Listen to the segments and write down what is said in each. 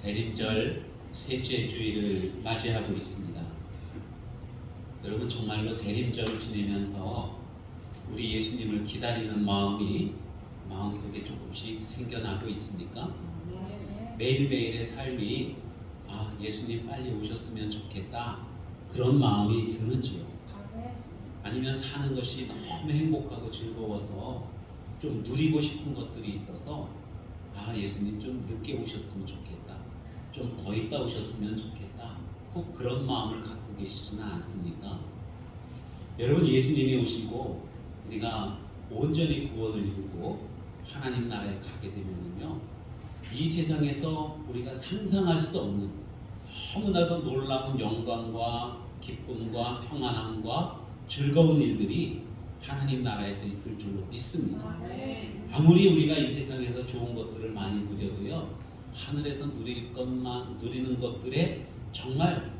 대림절 셋째 주일을 맞이하고 있습니다. 여러분 정말로 대림절을 지내면서 우리 예수님을 기다리는 마음이 마음속에 조금씩 생겨나고 있습니까? 매일매일의 삶이 예수님 빨리 오셨으면 좋겠다 그런 마음이 드는지요? 아니면 사는 것이 너무 행복하고 즐거워서 좀 누리고 싶은 것들이 있어서 예수님 좀 늦게 오셨으면 좋겠다, 좀 더 있다 오셨으면 좋겠다, 꼭 그런 마음을 갖고 계시지는 않습니까? 여러분, 예수님이 오시고 우리가 온전히 구원을 이루고 하나님 나라에 가게 되면요, 이 세상에서 우리가 상상할 수 없는 너무나도 놀라운 영광과 기쁨과 평안함과 즐거운 일들이 하나님 나라에서 있을 줄로 믿습니다. 아무리 우리가 이 세상에서 좋은 것들을 많이 누려도요, 하늘에서 누리는 것들의 정말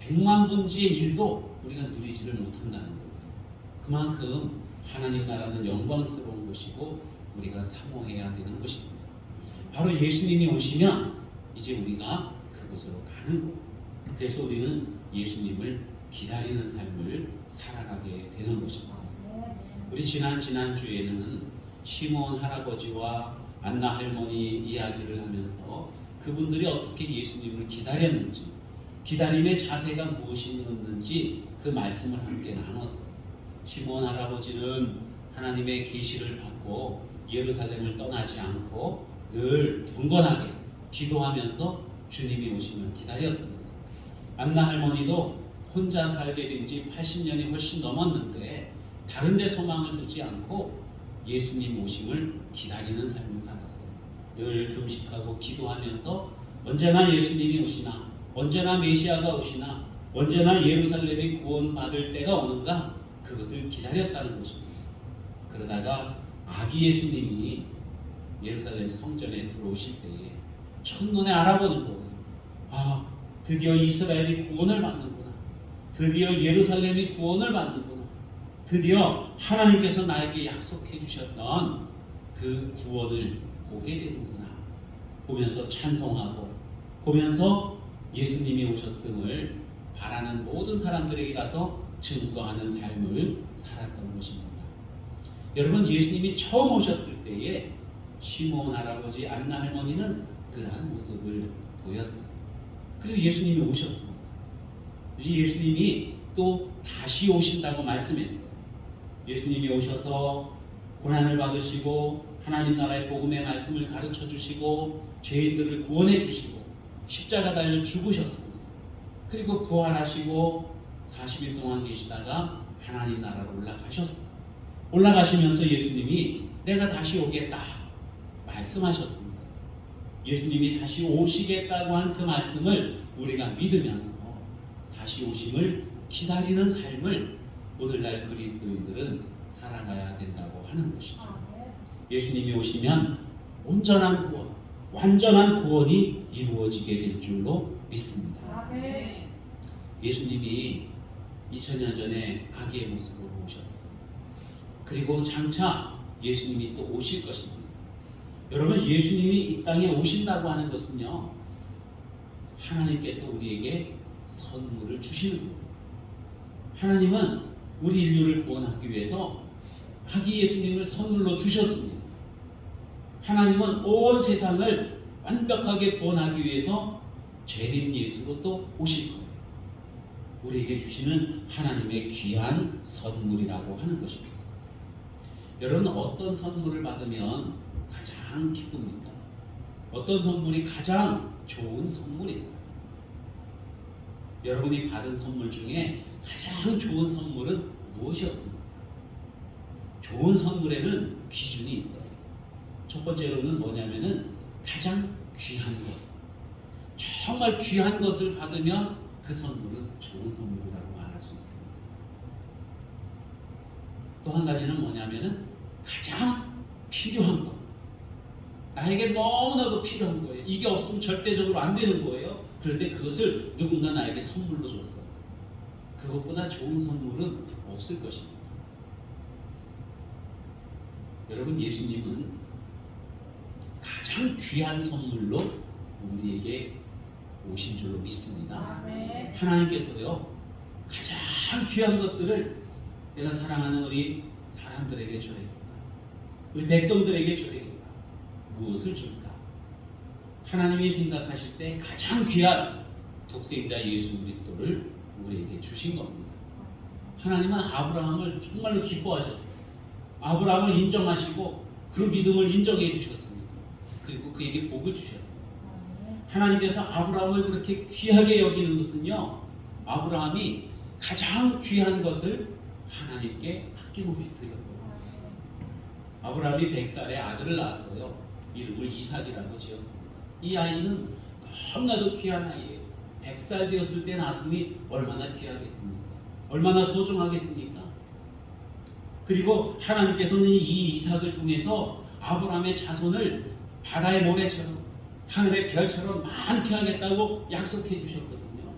100만 분지의 1도 우리가 누리지를 못한다는 거예요. 그만큼 하나님 나라는 영광스러운 것이고 우리가 사모해야 되는 것입니다. 바로 예수님이 오시면 이제 우리가 그곳으로 가는 거예요. 그래서 우리는 예수님을 기다리는 삶을 살아가게 되는 것입니다. 우리 지난 주에는 시몬 할아버지와 안나 할머니 이야기를 하면서 그분들이 어떻게 예수님을 기다렸는지, 기다림의 자세가 무엇이었는지 그 말씀을 함께 나눴어요. 시몬 할아버지는 하나님의 계시를 받고 예루살렘을 떠나지 않고 늘 경건하게 기도하면서 주님이 오심을 기다렸습니다. 안나 할머니도 혼자 살게 된 지 80년이 훨씬 넘었는데 다른 데 소망을 두지 않고 예수님 오심을 기다리는 삶을 살았어요. 늘 금식하고 기도하면서 언제나 예수님이 오시나, 언제나 메시아가 오시나, 언제나 예루살렘이 구원받을 때가 오는가, 그것을 기다렸다는 것입니다. 그러다가 아기 예수님이 예루살렘 성전에 들어오실 때에 첫눈에 알아보는 거예요. 아, 드디어 이스라엘이 구원을 받는구나. 드디어 예루살렘이 구원을 받는구나. 드디어 하나님께서 나에게 약속해 주셨던 그 구원을 보게 되는구나. 보면서 찬송하고, 보면서 예수님이 오셨음을 바라는 모든 사람들에게 가서 증거하는 삶을 살았던 것입니다. 여러분, 예수님이 처음 오셨을 때에 시몬 할아버지, 안나 할머니는 그러한 모습을 보였어요. 그리고 예수님이 오셨습니다. 이제 예수님이 또 다시 오신다고 말씀했어요. 예수님이 오셔서 고난을 받으시고 하나님 나라의 복음의 말씀을 가르쳐 주시고 죄인들을 구원해 주시고 십자가 달려 죽으셨습니다. 그리고 부활하시고 40일 동안 계시다가 하나님 나라로 올라가셨어요. 올라가시면서 예수님이 내가 다시 오겠다 말씀하셨습니다. 예수님이 다시 오시겠다고 한 그 말씀을 우리가 믿으면서 다시 오심을 기다리는 삶을 오늘날 그리스도인들은 살아가야 된다고 하는 것이죠. 예수님이 오시면 온전한 구원, 완전한 구원이 이루어지게 될 줄로 믿습니다. 예수님이 2000년 전에 아기의 모습으로 오셨어요. 그리고 장차 예수님이 또 오실 것입니다. 여러분, 예수님이 이 땅에 오신다고 하는 것은요, 하나님께서 우리에게 선물을 주시는 거예요. 하나님은 우리 인류를 구원하기 위해서 아기 예수님을 선물로 주셨습니다. 하나님은 온 세상을 완벽하게 구원하기 위해서 재림 예수로 또 오실 거예요. 우리에게 주시는 하나님의 귀한 선물이라고 하는 것입니다. 여러분, 어떤 선물을 받으면 가장 기쁩니까? 어떤 선물이 가장 좋은 선물입니다. 여러분이 받은 선물 중에 가장 좋은 선물은 무엇이었습니까? 좋은 선물에는 기준이 있어요. 첫 번째로는 뭐냐면은 가장 귀한 것. 정말 귀한 것을 받으면 그 선물은 좋은 선물이라고 말할 수 있습니다. 또 한 가지는 뭐냐면은 가장 필요한 것. 나에게 너무나도 필요한 거예요. 이게 없으면 절대적으로 안 되는 거예요. 그런데 그것을 누군가 나에게 선물로 줬어요. 그것보다 좋은 선물은 없을 것입니다. 여러분, 예수님은 가장 귀한 선물로 우리에게 오신 줄로 믿습니다. 하나님께서요, 가장 귀한 것들을 내가 사랑하는 우리 사람들에게 줘야겠다. 우리 백성들에게 줘야겠다. 무엇을 줄까? 하나님이 생각하실 때 가장 귀한 독생자 예수 그리스도를 우리에게 주신 겁니다. 하나님은 아브라함을 정말로 기뻐하셨어요. 아브라함을 인정하시고 그 믿음을 인정해 주셨습니다. 그리고 그에게 복을 주셨어요. 하나님께서 아브라함을 그렇게 귀하게 여기는 것은요, 아브라함이 가장 귀한 것을 하나님께 아낌없이 드렸거든요. 아브라함이 100살에 아들을 낳았어요. 이름을 이삭이라고 지었습니다. 이 아이는 너무나도 귀한 아이예요. 100살 되었을 때 낳았으니 얼마나 귀하겠습니까? 얼마나 소중하겠습니까? 그리고 하나님께서는 이 이삭을 통해서 아브라함의 자손을 바다의 모래처럼 하늘의 별처럼 많게 하겠다고 약속해 주셨거든요.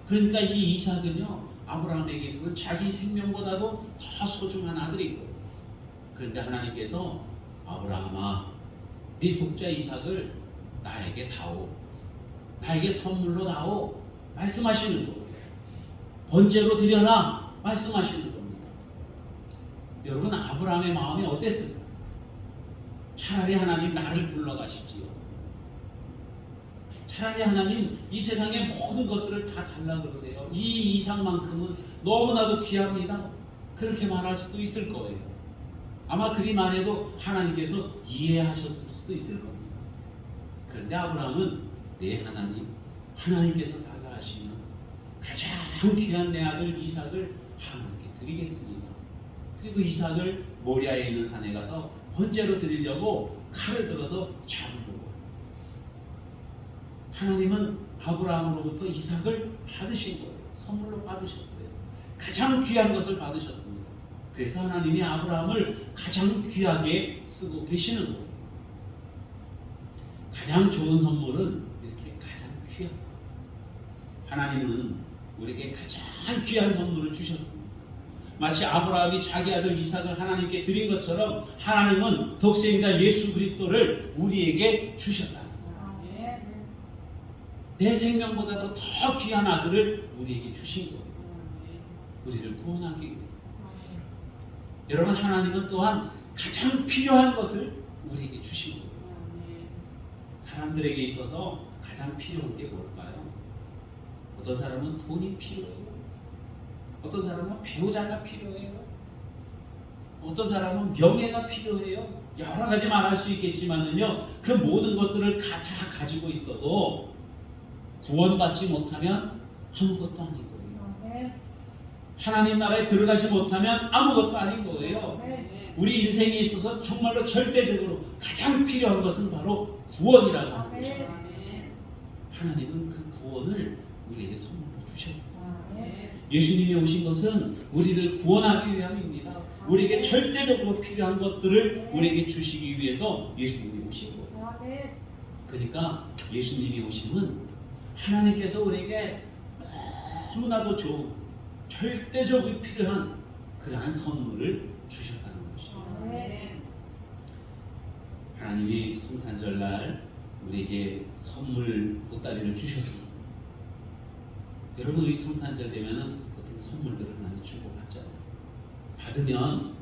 그러니까 이 이삭은요, 아브라함에게 있어서는 자기 생명보다도 더 소중한 아들인 거예요. 그런데 하나님께서 아브라함아, 네 독자 이삭을 나에게 다오, 나에게 선물로 다오 말씀하시는 거예요. 번제로 드려라 말씀하시는 겁니다. 여러분, 아브라함의 마음이 어땠을까요? 차라리 하나님 나를 불러가시지요. 차라리 하나님 이 세상의 모든 것들을 다 달라 그러세요. 이 이상만큼은 너무나도 귀합니다. 그렇게 말할 수도 있을 거예요. 아마 그리 말해도 하나님께서 이해하셨을 수도 있을 겁니다. 그런데 아브라함은 내 하나님, 하나님께서 달라 하시면 가장 귀한 내 아들 이삭을 하나님께 드리겠습니다. 그리고 이삭을 모리아에 있는 산에 가서 번제로 드리려고 칼을 들어서 잡으려고. 하나님은 아브라함으로부터 이삭을 받으신 거예요. 선물로 받으셨어요. 가장 귀한 것을 받으셨습니다. 그래서 하나님이 아브라함을 가장 귀하게 쓰고 계시는 거예요. 가장 좋은 선물은 이렇게 가장 귀한 거예요. 하나님은 우리에게 가장 귀한 선물을 주셨습니다. 마치 아브라함이 자기 아들 이삭을 하나님께 드린 것처럼 하나님은 독생자 예수 그리스도를 우리에게 주셨다. 내 생명보다도 더 귀한 아들을 우리에게 주신 거예요. 우리를 구원하기 위해서. 여러분, 하나님은 또한 가장 필요한 것을 우리에게 주신 거예요. 사람들에게 있어서 가장 필요한 게 뭘까요? 어떤 사람은 돈이 필요해요. 어떤 사람은 배우자가 필요해요. 어떤 사람은 명예가 필요해요. 여러 가지 말할 수 있겠지만은요, 그 모든 것들을 다 가지고 있어도 구원받지 못하면 아무것도 아닌 거예요. 하나님 나라에 들어가지 못하면 아무것도 아닌 거예요. 우리 인생에 있어서 정말로 절대적으로 가장 필요한 것은 바로 구원이라고 하는 것입니다. 하나님은 그 구원을 우리에게 선물로 주셨습니다. 예수님이 오신 것은 우리를 구원하기 위함입니다. 우리에게 절대적으로 필요한 것들을 우리에게 주시기 위해서 예수님이 오신 거예요. 그러니까 예수님이 오심은 하나님께서 우리에게 너무나도 좋은 절대적으로 필요한 그러한 선물을 주셨다는 것입니다. 하나님이 성탄절날 우리에게 선물 보따리를 주셨습니다. 여러분, 우리 성탄절 되면은 보통 선물들을 많이 주고 받잖아요. 받으면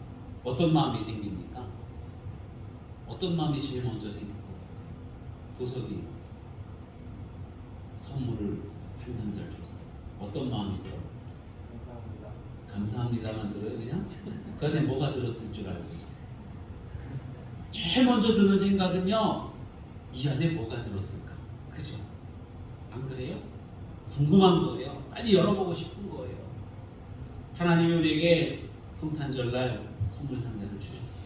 어떤 마음이 생깁니까? 어떤 마음이 제일 먼저 생기고? 도석이 선물을 한 상자를 줬어요. 어떤 마음이 들어요? 감사합니다만 들어요, 그냥? 그 안에 뭐가 들었을 줄 알고. 제일 먼저 드는 생각은요, 이 안에 뭐가 들었을까? 그죠? 안 그래요? 궁금한 거예요. 빨리 열어보고 싶은 거예요. 하나님이 우리에게 성탄절날 선물 상자를 주셨어요.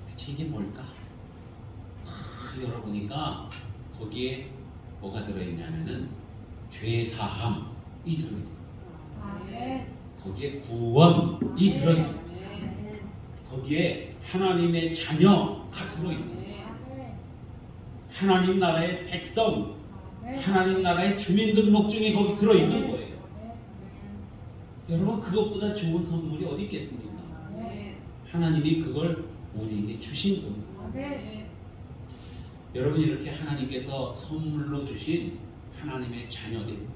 대체 이게 뭘까? 열어보니까 거기에 뭐가 들어있냐면은 죄사함이 들어있어요. 거기에 구원이 들어있어요. 거기에 하나님의 자녀가 들어있는 하나님 나라의 백성, 하나님 나라의 주민등록증이 거기 들어있는 거예요. 여러분, 그것보다 좋은 선물이 어디 있겠습니까? 하나님이 그걸 우리에게 주신 거예요. 여러분, 이렇게 하나님께서 선물로 주신 하나님의 자녀들,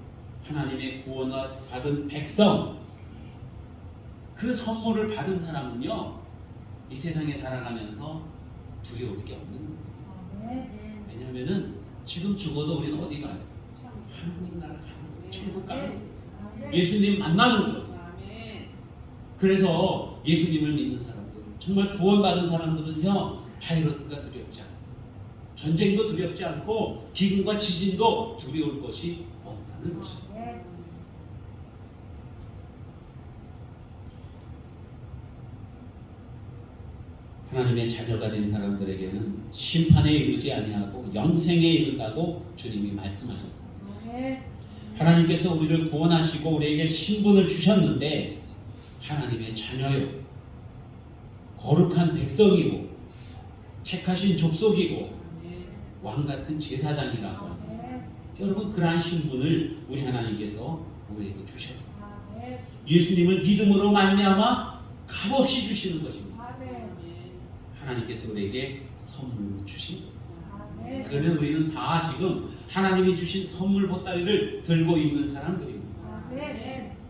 하나님의 구원을 받은 백성, 그 선물을 받은 사람은요, 이 세상에 살아가면서 두려울 게 없는 거예요. 왜냐하면은 지금 죽어도 우리는 어디 가요? 하나님 나라 가는 거예요. 천국 가는 거예요. 예수님 만나는 거예요. 그래서 예수님을 믿는 사람들, 정말 구원받은 사람들은요, 바이러스가 두렵지 않아요. 전쟁도 두렵지 않고 기근과 지진도 두려울 것이 없다는 것입니다. 하나님의 자녀가 된 사람들에게는 심판에 이르지 아니하고 영생에 이른다고 주님이 말씀하셨습니다. 하나님께서 우리를 구원하시고 우리에게 신분을 주셨는데 하나님의 자녀요, 거룩한 백성이고 택하신 족속이고 왕같은 제사장이라고. 여러분, 그러한 신분을 우리 하나님께서 우리에게 주셨습니다. 예수님을 믿음으로 말미암아 값없이 주시는 것입니다. 하나님께서 우리에게 선물로 주신 거예요. 그러면 우리는 다 지금 하나님이 주신 선물 보따리를 들고 있는 사람들입니다.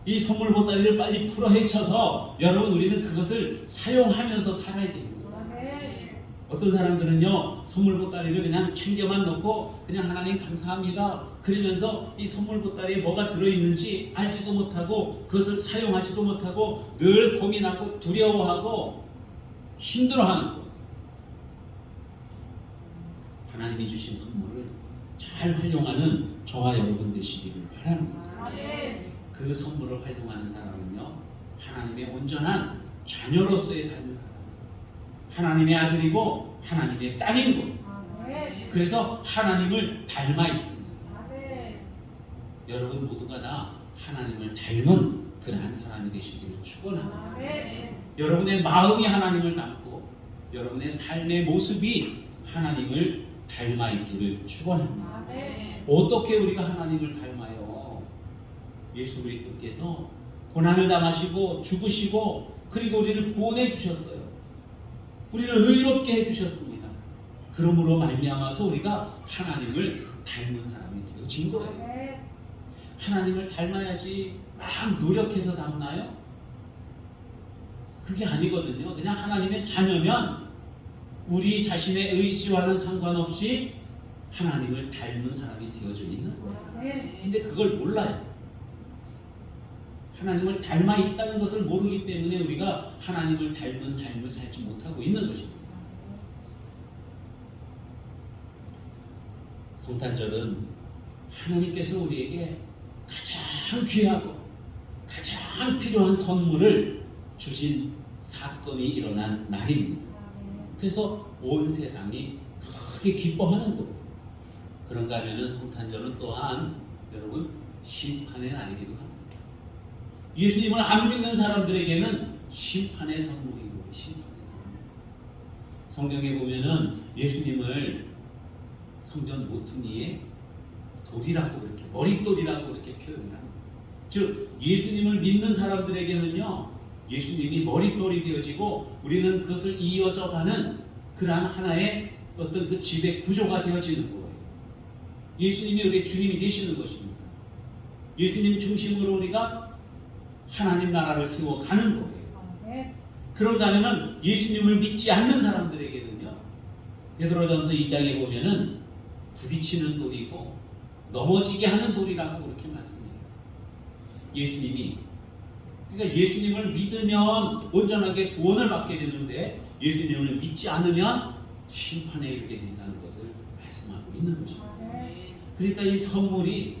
이 선물 보따리를 빨리 풀어 헤쳐서 여러분, 우리는 그것을 사용하면서 살아야 됩니다. 어떤 사람들은요, 선물 보따리를 그냥 챙겨만 놓고 그냥 하나님 감사합니다 그러면서 이 선물 보따리에 뭐가 들어있는지 알지도 못하고 그것을 사용하지도 못하고 늘 고민하고 두려워하고 힘들어하는 거예요. 하나님이 주신 선물을 잘 활용하는 저와 여러분 되시기를 바랍니다. 그 선물을 활용하는 사람은요, 하나님의 온전한 자녀로서의 삶을 살아요. 하나님의 아들이고 하나님의 딸인 거예요. 그래서 하나님을 닮아 있습니다. 여러분 모두가 다 하나님을 닮은 그러한 사람이 되시기를 축원합니다. 여러분의 마음이 하나님을 닮고 여러분의 삶의 모습이 하나님을 닮아 있기를 축원합니다. 어떻게 우리가 하나님을 닮아요? 예수 그리스도께서 고난을 당하시고 죽으시고 그리고 우리를 구원해 주셨어요. 우리를 의롭게 해주셨습니다. 그러므로 말미암아서 우리가 하나님을 닮는 사람이 되어진 거예요. 하나님을 닮아야지 막 노력해서 닮나요? 그게 아니거든요. 그냥 하나님의 자녀면 우리 자신의 의지와는 상관없이 하나님을 닮는 사람이 되어져 있는 거예요. 근데 그걸 몰라요. 하나님을 닮아 있다는 것을 모르기 때문에 우리가 하나님을 닮은 삶을 살지 못하고 있는 것입니다. 성탄절은 하나님께서 우리에게 가장 귀하고 가장 필요한 선물을 주신 사건이 일어난 날입니다. 그래서 온 세상이 크게 기뻐하는 거예요. 그런가 하면은 성탄절은 또한 여러분 심판의 날이기도 합니다. 예수님을 안 믿는 사람들에게는 심판의 선물이고 심판의 선물. 성경에 보면은 예수님을 성전 모퉁이에 돌이라고 이렇게 머릿돌이라고 이렇게 표현을 합니다. 즉 예수님을 믿는 사람들에게는요, 예수님이 머릿돌이 되어지고 우리는 그것을 이어져가는 그러한 하나의 어떤 그 지배 구조가 되어지는 거예요. 예수님이 우리의 주님이 되시는 것입니다. 예수님 중심으로 우리가 하나님 나라를 세워가는 거예요. 그런가 하면은 예수님을 믿지 않는 사람들에게는요, 베드로전서 2장에 보면은 부딪히는 돌이고 넘어지게 하는 돌이라고 그렇게 말씀해요. 예수님이, 그러니까 예수님을 믿으면 온전하게 구원을 받게 되는데 예수님을 믿지 않으면 심판에 이르게 된다는 것을 말씀하고 있는 것입니다. 그러니까 이 선물,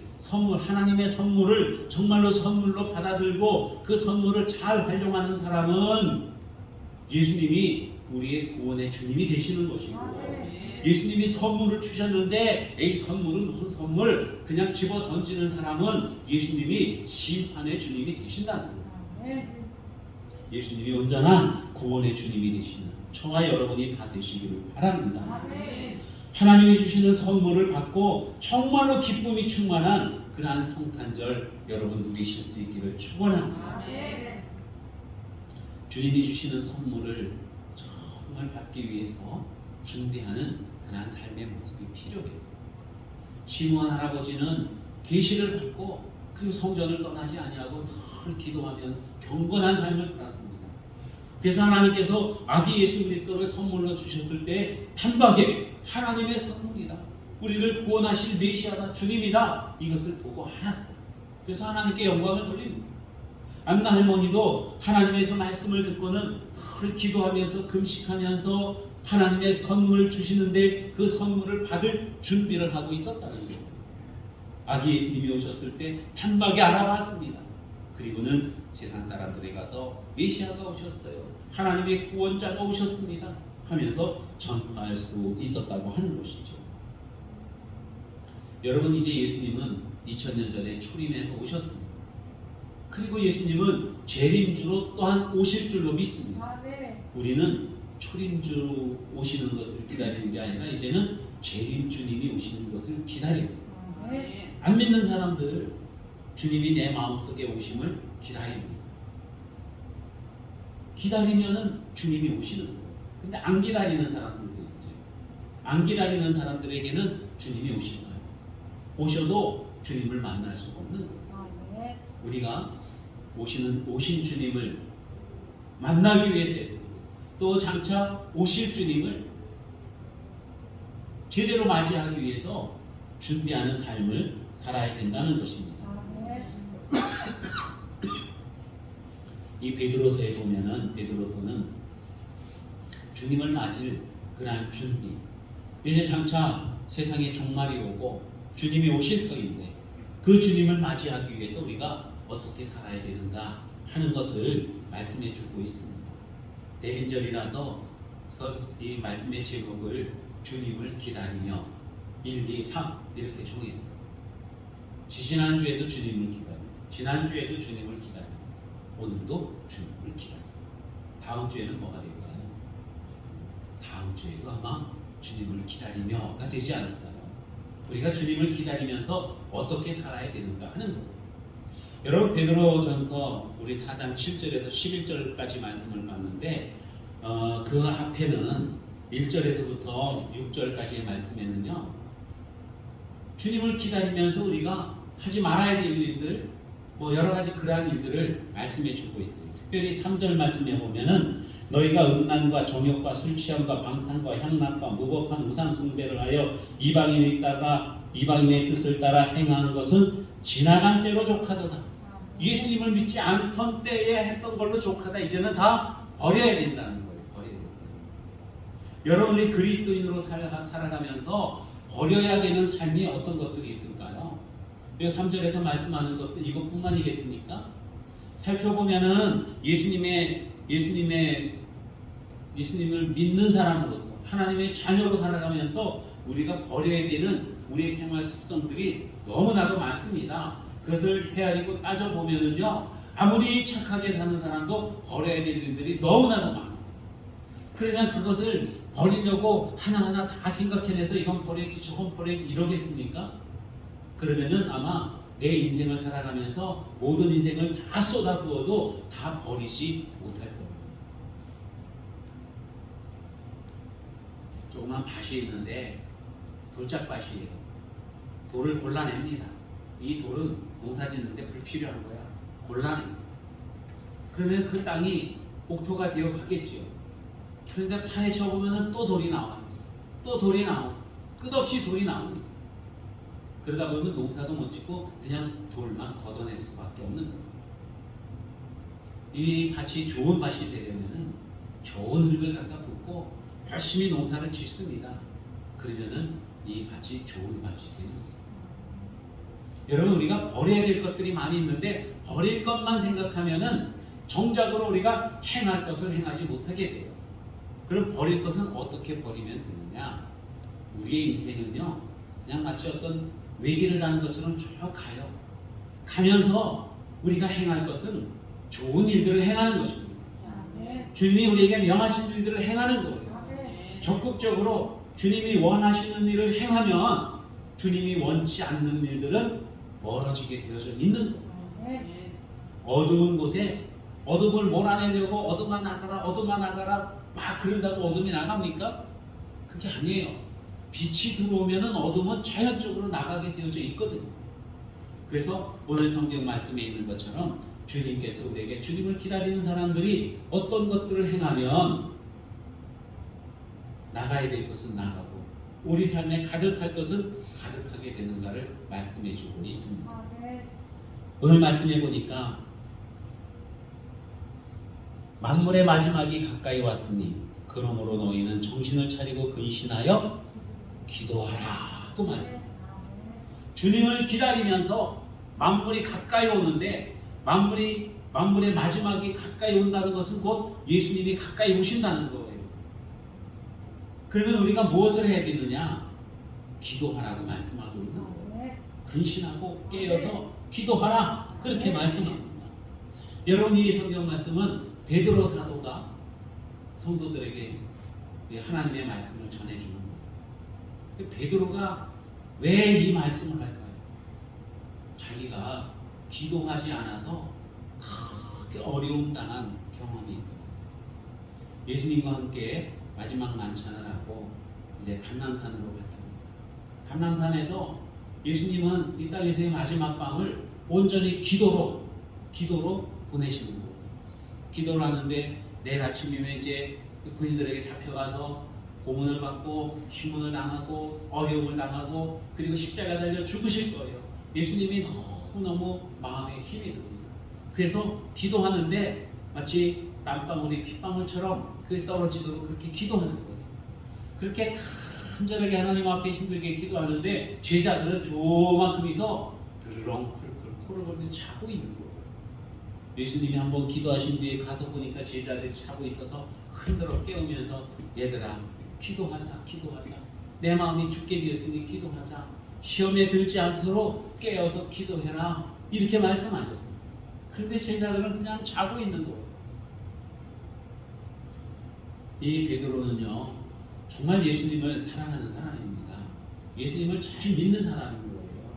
하나님의 선물을 정말로 선물로 받아들고 그 선물을 잘 활용하는 사람은 예수님이 우리의 구원의 주님이 되시는 것이고, 예수님이 선물을 주셨는데 이 선물은 무슨 선물 그냥 집어 던지는 사람은 예수님이 심판의 주님이 되신다는 거예요. 예수님이 온전한 구원의 주님이 되시는 저와 여러분이 다 되시기를 바랍니다. 하나님이 주시는 선물을 받고 정말로 기쁨이 충만한 그러한 성탄절 여러분 누리실 수 있기를 축원합니다. 주님이 주시는 선물을 정말 받기 위해서 준비하는 그러한 삶의 모습이 필요해요. 시므온 할아버지는 계시를 받고 그 성전을 떠나지 아니하고 늘 기도하며 경건한 삶을 살았습니다. 그래서 하나님께서 아기 예수 그리스도를 선물로 주셨을 때 단박에 하나님의 선물이다, 우리를 구원하실 메시아다, 주님이다, 이것을 보고 알았어요. 그래서 하나님께 영광을 돌립니다. 안나 할머니도 하나님의 그 말씀을 듣고는 늘 기도하면서 금식하면서 하나님의 선물을 주시는데 그 선물을 받을 준비를 하고 있었다는 거예요. 아기 예수님이 오셨을 때 단박에 알아봤습니다. 그리고는 세상 사람들에 가서 메시아가 오셨어요, 하나님의 구원자가 오셨습니다 하면서 전파할 수 있었다고 하는 것이죠. 여러분, 이제 예수님은 2000년 전에 초림해서 오셨습니다. 그리고 예수님은 재림주로 또한 오실 줄로 믿습니다. 우리는 초림주로 오시는 것을 기다리는 게 아니라 이제는 재림주님이 오시는 것을 기다립니다. 안 믿는 사람들, 주님이 내 마음속에 오심을 기다립니다. 기다리면은 주님이 오시는 거예요. 근데 안 기다리는 사람들도 있죠. 안 기다리는 사람들에게는 주님이 오시는 거예요. 오셔도 주님을 만날 수가 없는 거예요. 우리가 오신 주님을 만나기 위해서 또 장차 오실 주님을 제대로 맞이하기 위해서 준비하는 삶을 살아야 된다는 것입니다. 이 베드로서에 보면은 베드로서는 주님을 맞을 그러한 준비, 이제 장차 세상에 종말이 오고 주님이 오실 터인데 그 주님을 맞이하기 위해서 우리가 어떻게 살아야 되는가 하는 것을 말씀해 주고 있습니다. 대인절이라서 이 말씀의 제목을 주님을 기다리며 1, 2, 3 이렇게 정했어요. 지난주에도 주님을 기다리고 지난주에도 주님을 기다리고 오늘도 주님을 기다리고 다음 주에는 뭐가 될까요? 다음 주에도 아마 주님을 기다리며가 되지 않을까요? 우리가 주님을 기다리면서 어떻게 살아야 되는가 하는 거예요. 여러분 베드로전서 우리 4장 7절에서 11절까지 말씀을 봤는데 그 앞에는 1절에서부터 6절까지의 말씀에는요 주님을 기다리면서 우리가 하지 말아야 될 일들 여러 가지 그러한 일들을 말씀해 주고 있어요. 특별히 3절 말씀에 보면은 너희가 음란과 정욕과 술 취함과 방탕과 향락과 무법한 우상 숭배를 하여 이방인의 뜻을 따라 행하는 것은 지나간 때로 족하도다. 예수님을 믿지 않던 때에 했던 걸로 족하다. 이제는 다 버려야 된다는 거예요. 버려야 된다. 여러분이 그리스도인으로 살아가면서 버려야 되는 삶이 어떤 것들이 있을까요? 3절에서 말씀하는 것도 이것뿐만이겠습니까? 살펴보면은 예수님을 믿는 사람으로서 하나님의 자녀로 살아가면서 우리가 버려야 되는 우리의 생활 습성들이 너무나도 많습니다. 그것을 헤아리고 따져보면은요 아무리 착하게 사는 사람도 버려야 될 일들이 너무나도 많아요. 그러면 그것을 버리려고 하나하나 다 생각해내서 이건 버려야지 저건 버려야지 이러겠습니까? 그러면은 아마 내 인생을 살아가면서 모든 인생을 다 쏟아부어도 다 버리지 못할 거예요. 조그만 밭이 있는데 돌짝밭이에요. 돌을 골라냅니다. 이 돌은 농사 짓는데 불필요한 거야. 골라내. 그러면 그 땅이 옥토가 되어 가겠죠. 그런데 파헤쳐 보면은 또 돌이 나와요. 또 돌이 나와요. 끝없이 돌이 나옵니다. 그러다 보면 농사도 못 짓고 그냥 돌만 걷어낼 수밖에 없는 거예요. 이 밭이 좋은 밭이 되려면은 좋은 흙을 갖다 붓고 열심히 농사를 짓습니다. 그러면은 이 밭이 좋은 밭이 되는 거예요. 여러분 우리가 버려야 될 것들이 많이 있는데 버릴 것만 생각하면은 정작으로 우리가 행할 것을 행하지 못하게 돼요. 그럼 버릴 것은 어떻게 버리면 되느냐? 우리의 인생은요 그냥 마치 어떤 외길을 가는 것처럼 쭉 가요. 가면서 우리가 행할 것은 좋은 일들을 행하는 것입니다. 주님이 우리에게 명하신 일들을 행하는 거예요. 적극적으로 주님이 원하시는 일을 행하면 주님이 원치 않는 일들은 멀어지게 되어져 있는 거예요. 어두운 곳에 어둠을 몰아내려고 어둠아 나가라 막 그런다고 어둠이 나갑니까? 그게 아니에요. 빛이 들어오면은 어둠은 자연적으로 나가게 되어져 있거든요. 그래서 오늘 성경 말씀에 있는 것처럼 주님께서 우리에게 주님을 기다리는 사람들이 어떤 것들을 행하면 나가야 될 것은 나가고 우리 삶에 가득할 것은 가득하게 되는가를 말씀해 주고 있습니다. 오늘 말씀해 보니까 만물의 마지막이 가까이 왔으니 그러므로 너희는 정신을 차리고 근신하여 기도하라 또 말씀. 주님을 기다리면서 만물이 가까이 오는데 만물의 마지막이 가까이 온다는 것은 곧 예수님이 가까이 오신다는 거예요. 그러면 우리가 무엇을 해야 되느냐? 기도하라고 말씀하고 있는 거예요. 근신하고 깨어서 기도하라 그렇게 말씀합니다. 여러분 이 성경 말씀은 베드로 사도가 성도들에게 하나님의 말씀을 전해주는 거예요. 베드로가 왜 이 말씀을 할까요? 자기가 기도하지 않아서 크게 어려움 당한 경험이 있거든요. 예수님과 함께 마지막 만찬을 하고 이제 감람산으로 갔습니다. 감람산에서 예수님은 이 땅에서의 마지막 밤을 온전히 기도로 보내시는 거예요. 기도를 하는데 내일 아침이면 이제 군인들에게 잡혀가서 고문을 받고 신문을 당하고 어려움을 당하고 그리고 십자가 달려 죽으실 거예요. 예수님이 너무너무 마음에 힘이 듭니다. 그래서 기도하는데 마치 땀방울이 핏방울처럼 그게 떨어지도록 그렇게 기도하는 거예요. 그렇게 간절하게 하나님 앞에 힘들게 기도하는데 제자들은 조만큼이서 드르렁 쿨쿨 코를 골며 자고 있는 거예요. 예수님이 한번 기도하신 뒤에 가서 보니까 제자들이 자고 있어서 흔들어 깨우면서 얘들아 기도하자 기도하자 내 마음이 죽게 되었으니 기도하자 시험에 들지 않도록 깨어서 기도해라 이렇게 말씀하셨어요. 그런데 제자들은 그냥 자고 있는 거예요. 이 베드로는요 정말 예수님을 사랑하는 사람입니다. 예수님을 잘 믿는 사람인 거예요.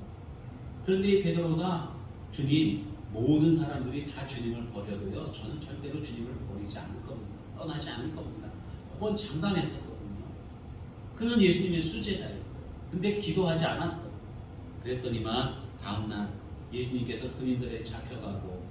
그런데 이 베드로가 주님 모든 사람들이 다 주님을 버려도요 저는 절대로 주님을 버리지 않을 겁니다. 떠나지 않을 겁니다. 혹은 장담했었거든요. 그는 예수님의 수제자였어요. 근데 기도하지 않았어요. 그랬더니만 다음날 예수님께서 군인들에 잡혀가고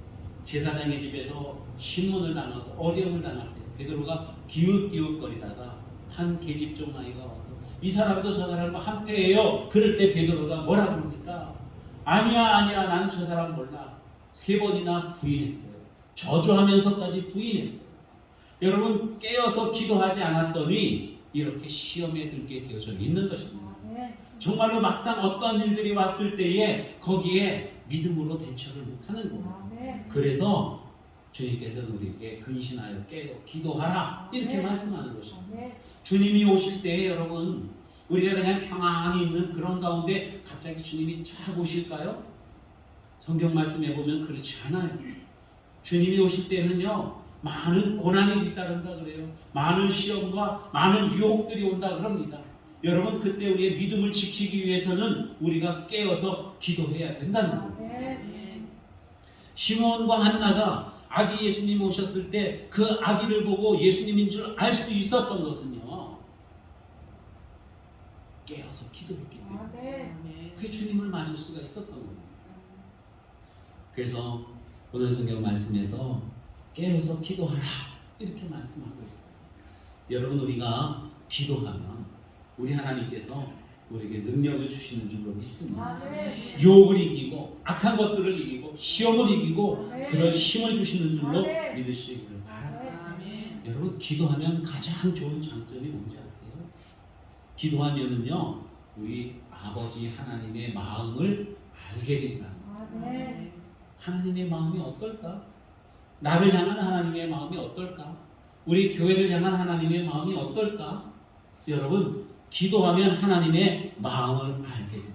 제사장의 집에서 신문을 당하고 어려움을 당할 때 베드로가 기웃기웃거리다가 한 계집종 아이가 와서 이 사람도 저 사람도 한패예요. 그럴 때 베드로가 뭐라 그럽니까? 아니야 나는 저 사람 몰라. 3번이나 부인했어요. 저주하면서까지 부인했어요. 여러분 깨어서 기도하지 않았더니 이렇게 시험에 들게 되어져 있는 것입니다. 정말로 막상 어떤 일들이 왔을 때에 거기에 믿음으로 대처를 못하는 겁니다. 그래서 주님께서는 우리에게 근신하여 깨어 기도하라 이렇게 말씀하는 것입니다. 주님이 오실 때에 여러분 우리가 그냥 평안히 있는 그런 가운데 갑자기 주님이 쫙 오실까요? 성경 말씀해 보면 그렇지 않아요. 주님이 오실 때는요 많은 고난이 뒤따른다 그래요. 많은 시험과 많은 유혹들이 온다 그럽니다. 여러분 그때 우리의 믿음을 지키기 위해서는 우리가 깨어서 기도해야 된다는 겁니다. 시몬과 한나가 아기 예수님 오셨을 때 그 아기를 보고 예수님인 줄 알 수 있었던 것은요 깨어서 기도했기 때문에 그게 주님을 맞을 수가 있었던 겁니다. 그래서 오늘 성경 말씀에서 깨어서 기도하라 이렇게 말씀하고 있어요. 여러분 우리가 기도하면 우리 하나님께서 우리에게 능력을 주시는 줄로 믿습니다. 유혹을 이기고 악한 것들을 이기고 시험을 이기고 그럴 힘을 주시는 줄로 믿으시기를 바랍니다. 여러분 기도하면 가장 좋은 장점이 뭔지 아세요? 기도하면은요 우리 아버지 하나님의 마음을 알게 된다는 거예요. 하나님의 마음이 어떨까? 나를 향한 하나님의 마음이 어떨까? 우리 교회를 향한 하나님의 마음이 어떨까? 여러분 기도하면 하나님의 마음을 알게 됩니다.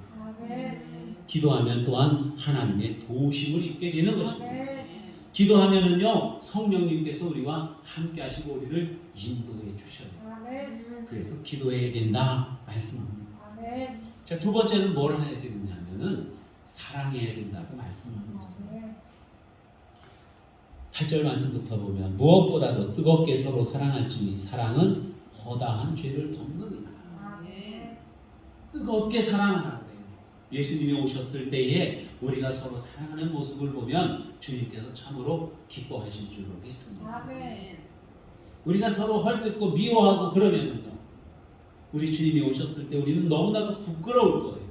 기도하면 또한 하나님의 도우심을 입게 되는 것입니다. 기도하면은요 성령님께서 우리와 함께 하시고 우리를 인도해 주셔요. 그래서 기도해야 된다 말씀합니다. 자, 두 번째는 뭘 해야 되느냐면은 사랑해야 된다고 말씀하고 있어요. 8절 말씀부터 보면 무엇보다도 뜨겁게 서로 사랑할지니 사랑은 허다한 죄를 덮느니라. 뜨겁게 사랑하라 그래요. 예수님이 오셨을 때에 우리가 서로 사랑하는 모습을 보면 주님께서 참으로 기뻐하실 줄로 믿습니다. 우리가 서로 헐뜯고 미워하고 그러면은요 우리 주님이 오셨을 때 우리는 너무나도 부끄러울 거예요.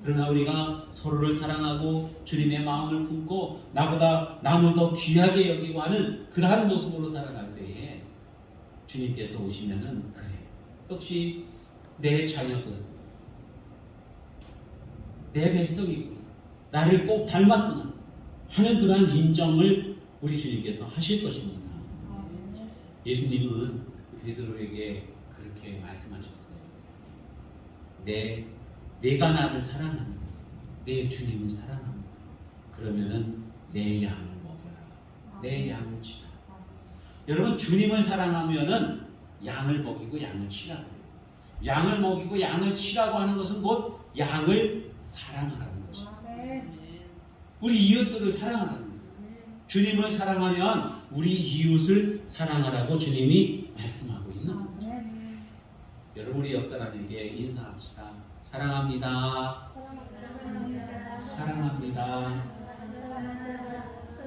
그러나 우리가 서로를 사랑하고 주님의 마음을 품고 나보다 남을 더 귀하게 여기고 하는 그러한 모습으로 살아갈 때에 주님께서 오시면은 그래 역시 내 자녀들 내 백성이구나 나를 꼭 닮았구나 하는 그러한 인정을 우리 주님께서 하실 것입니다. 예수님은 베드로에게 그렇게 말씀하셨어요. 내가 나를 사랑하는 내 주님을 사랑합니다. 그러면은 내 양을 먹여라. 내 양을 치라. 여러분 주님을 사랑하면은 양을 먹이고 양을 치라고 해요. 양을 먹이고 양을 치라고 하는 것은 곧 양을 사랑하라는 것입니다. 우리 이웃들을 사랑하라는 거예요. 주님을 사랑하면 우리 이웃을 사랑하라고 주님이 말씀하고 있는 거죠. 여러분 우리 옆 사람에게 인사합시다. 사랑합니다. 사랑합니다.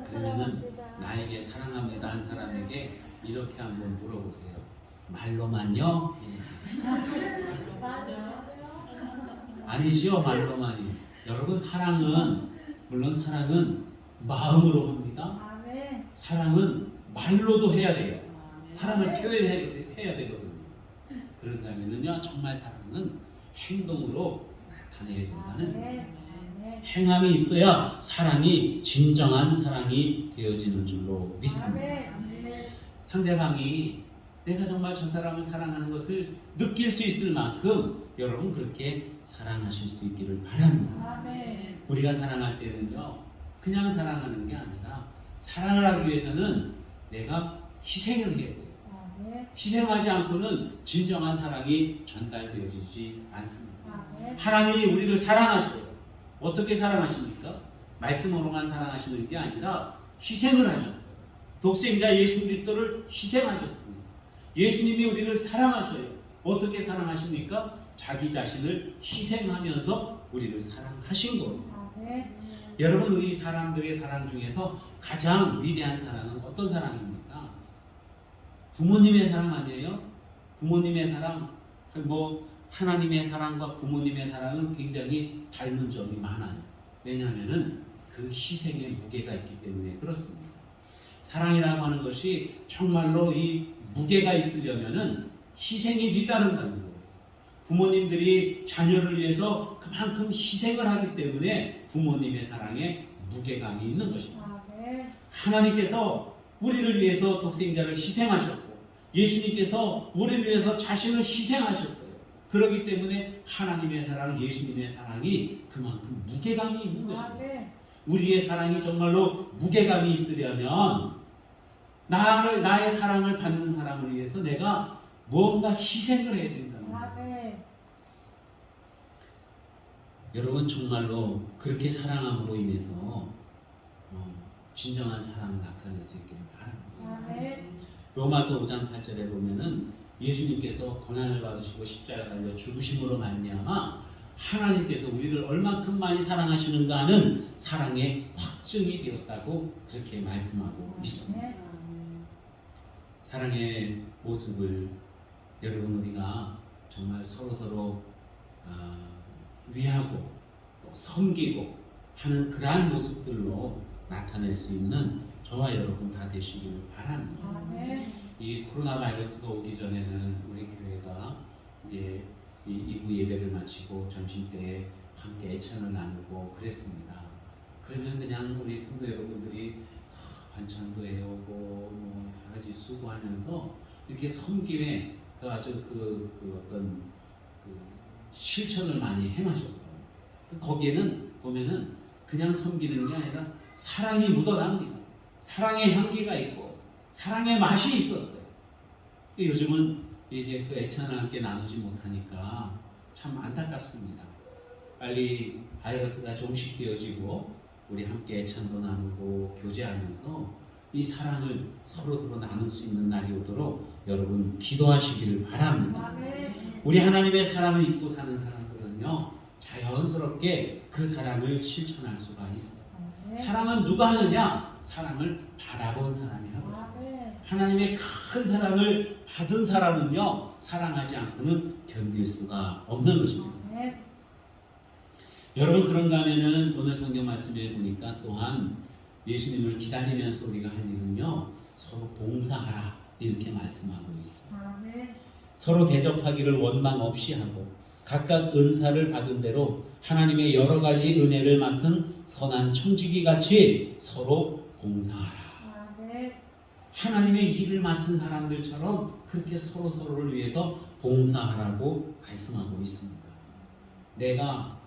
그러면은 나에게 사랑합니다 한 사람에게 이렇게 한번 물어보세요. 말로만요? 아니지요, 말로만이. 여러분, 사랑은 물론 사랑은 마음으로 합니다. 사랑은 말로도 해야 돼요. 사랑을 표현해야 되거든요. 그런가 하면은요, 정말 사랑은 행동으로 나타내야 된다는 행함이 있어야 사랑이 진정한 사랑이 되어지는 줄로 믿습니다. 상대방이 내가 정말 저 사람을 사랑하는 것을 느낄 수 있을 만큼 여러분 그렇게 사랑하실 수 있기를 바랍니다. 우리가 사랑할 때는요, 그냥 사랑하는 게 아니라 사랑을 하기 위해서는 내가 희생을 해야 돼요. 희생하지 않고는 진정한 사랑이 전달되어지지 않습니다. 하나님이 우리를 사랑하셔요. 어떻게 사랑하십니까? 말씀으로만 사랑하시는 게 아니라 희생을 하셨어요. 독생자 예수 그리스도를 희생하셨습니다. 예수님이 우리를 사랑하셔요. 어떻게 사랑하십니까? 자기 자신을 희생하면서 우리를 사랑하신 거예요. 여러분, 우리 사람들의 사랑 중에서 가장 위대한 사랑은 어떤 사랑입니까? 부모님의 사랑 아니에요? 부모님의 사랑, 하나님의 사랑과 부모님의 사랑은 굉장히 닮은 점이 많아요. 왜냐하면 그 희생의 무게가 있기 때문에 그렇습니다. 사랑이라고 하는 것이 정말로 이 무게가 있으려면은 희생이 뒤따른다는 거예요. 부모님들이 자녀를 위해서 그만큼 희생을 하기 때문에 부모님의 사랑에 무게감이 있는 것입니다. 하나님께서 우리를 위해서 독생자를 희생하셨고 예수님께서 우리를 위해서 자신을 희생하셨어요. 그렇기 때문에 하나님의 사랑, 예수님의 사랑이 그만큼 무게감이 있는 것입니다. 우리의 사랑이 정말로 무게감이 있으려면 나의 사랑을 받는 사람을 위해서 내가 무언가 희생을 해야 된다는 거예요. 여러분, 정말로 그렇게 사랑함으로 인해서 진정한 사랑을 나타낼 수 있기를 바랍니다. 로마서 5장 8절에 보면은 예수님께서 고난을 받으시고 십자가에 달려 죽으심으로 말미암아 하나님께서 우리를 얼만큼 많이 사랑하시는가 하는 사랑의 확증이 되었다고 그렇게 말씀하고 있습니다. 사랑의 모습을 여러분 우리가 정말 서로 위하고 또 섬기고 하는 그러한 모습들로 나타낼 수 있는 저와 여러분 다 되시기를 바랍니다. 이 코로나 바이러스가 오기 전에는 우리 교회가 이제 이 2부 예배를 마치고 점심때에 함께 애찬을 나누고 그랬습니다. 그러면 그냥 우리 성도 여러분들이 반찬도 해오고 여러 가지 수고하면서 이렇게 섬김에 아주 어떤 실천을 많이 행하셨어요. 거기에는 보면은 그냥 섬기는 게 아니라 사랑이 묻어납니다. 사랑의 향기가 있고 사랑의 맛이 있었어요. 요즘은 이제 그 애찬을 함께 나누지 못하니까 참 안타깝습니다. 빨리 바이러스가 종식되어지고 우리 함께 애찬도 나누고 교제하면서 이 사랑을 서로 나눌 수 있는 날이 오도록 여러분 기도하시기를 바랍니다. 우리 하나님의 사랑을 입고 사는 사람들은요 자연스럽게 그 사랑을 실천할 수가 있어요. 사랑은 누가 하느냐? 사랑을 받아본 사람이 하고 하나님의 큰 사랑을 받은 사람은요 사랑하지 않고는 견딜 수가 없는 것입니다. 여러분, 그런가 하면은 오늘 성경 말씀에 보니까 또한 예수님을 기다리면서 우리가 할 일은요 서로 봉사하라 이렇게 말씀하고 있어요. 서로 대접하기를 원망 없이 하고 각각 은사를 받은 대로 하나님의 여러 가지 은혜를 맡은 선한 청지기 같이 서로 봉사하라. 하나님의 일을 맡은 사람들처럼 그렇게 서로를 위해서 봉사하라고 말씀하고 있습니다. 내가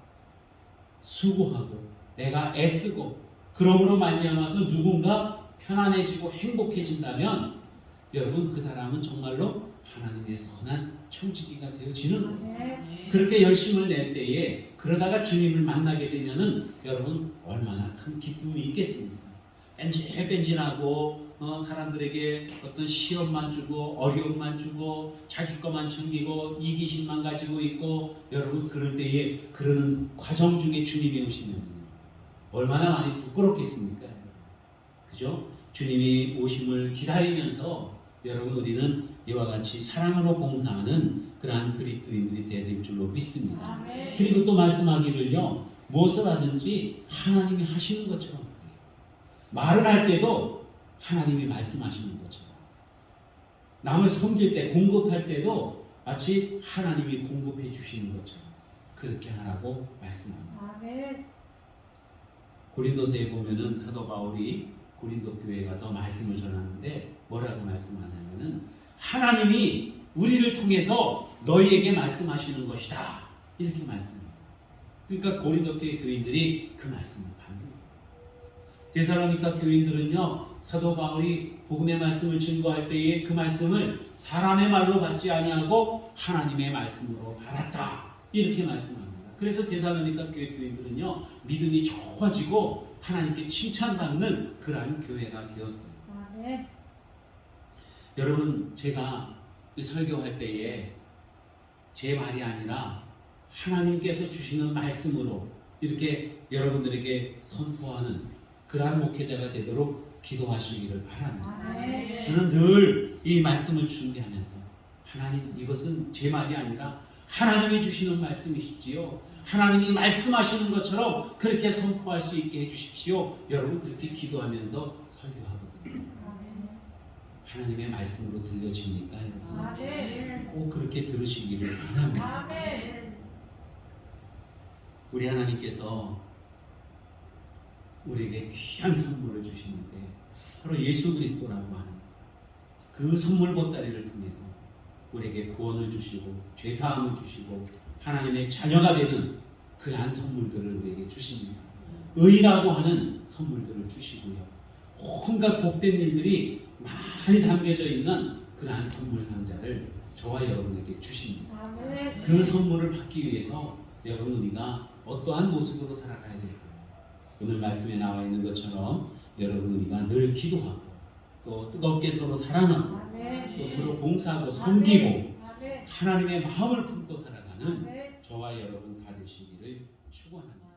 수고하고 내가 애쓰고 그러므로 말미암아서 누군가 편안해지고 행복해진다면 여러분 그 사람은 정말로 하나님의 선한 청지기가 되어지는 거예요. 그렇게 열심을 낼 때에 그러다가 주님을 만나게 되면은 여러분 얼마나 큰 기쁨이 있겠습니까? 뺀질뺀질하고 사람들에게 어떤 시험만 주고 어려움만 주고 자기 것만 챙기고 이기심만 가지고 있고 여러분 그럴 때에 그러는 과정 중에 주님이 오시면 얼마나 많이 부끄럽겠습니까? 그죠? 주님이 오심을 기다리면서 여러분 우리는 이와 같이 사랑으로 봉사하는 그러한 그리스도인들이 되야 될 줄로 믿습니다. 아멘. 그리고 또 말씀하기를요, 무엇을 하든지 하나님이 하시는 것처럼, 말을 할 때도 하나님이 말씀하시는 것처럼, 남을 섬길 때, 공급할 때도 마치 하나님이 공급해 주시는 것처럼 그렇게 하라고 말씀합니다. 아멘. 고린도서에 보면은 사도 바울이 고린도 교회에 가서 말씀을 전하는데 뭐라고 말씀하냐면은 하나님이 우리를 통해서 너희에게 말씀하시는 것이다, 이렇게 말씀해요. 그러니까 고린도 교회 교인들이 그 말씀을 받는 거예요. 데살로니가 교인들은요, 사도 바울이 복음의 말씀을 증거할 때에 그 말씀을 사람의 말로 받지 아니하고 하나님의 말씀으로 받았다, 이렇게 말씀합니다. 그래서 데살로니가 교회 교인들은요, 믿음이 좋아지고 하나님께 칭찬받는 그러한 교회가 되었어요. 아멘. 여러분, 제가 설교할 때에 제 말이 아니라 하나님께서 주시는 말씀으로 이렇게 여러분들에게 선포하는 그러한 목회자가 되도록 기도하시기를 바랍니다. 아멘. 저는 늘 이 말씀을 준비하면서 하나님, 이것은 제 말이 아니라 하나님이 주시는 말씀이시지요, 하나님이 말씀하시는 것처럼 그렇게 선포할 수 있게 해주십시오. 여러분, 그렇게 기도하면서 설교하거든요. 아멘. 하나님의 말씀으로 들려집니까, 여러분? 아멘. 꼭 그렇게 들으시기를 바랍니다. 아멘. 우리 하나님께서 우리에게 귀한 선물을 주시는데 바로 예수 그리스도라고 하는 그 선물 보따리를 통해서 우리에게 구원을 주시고 죄사함을 주시고 하나님의 자녀가 되는 그러한 선물들을 우리에게 주십니다. 의라고 하는 선물들을 주시고요, 온갖 복된 일들이 많이 담겨져 있는 그러한 선물 상자를 저와 여러분에게 주십니다. 아멘. 그 선물을 받기 위해서 여러분, 우리가 어떠한 모습으로 살아가야 될까요? 오늘 말씀에 나와 있는 것처럼 여러분, 우리가 늘 기도하고 또 뜨겁게 서로 사랑하고 아멘. 또 서로 봉사하고 섬기고 아멘. 하나님의 마음을 품고 살아가는 아멘. 저와 여러분 다 되시기를 축원합니다.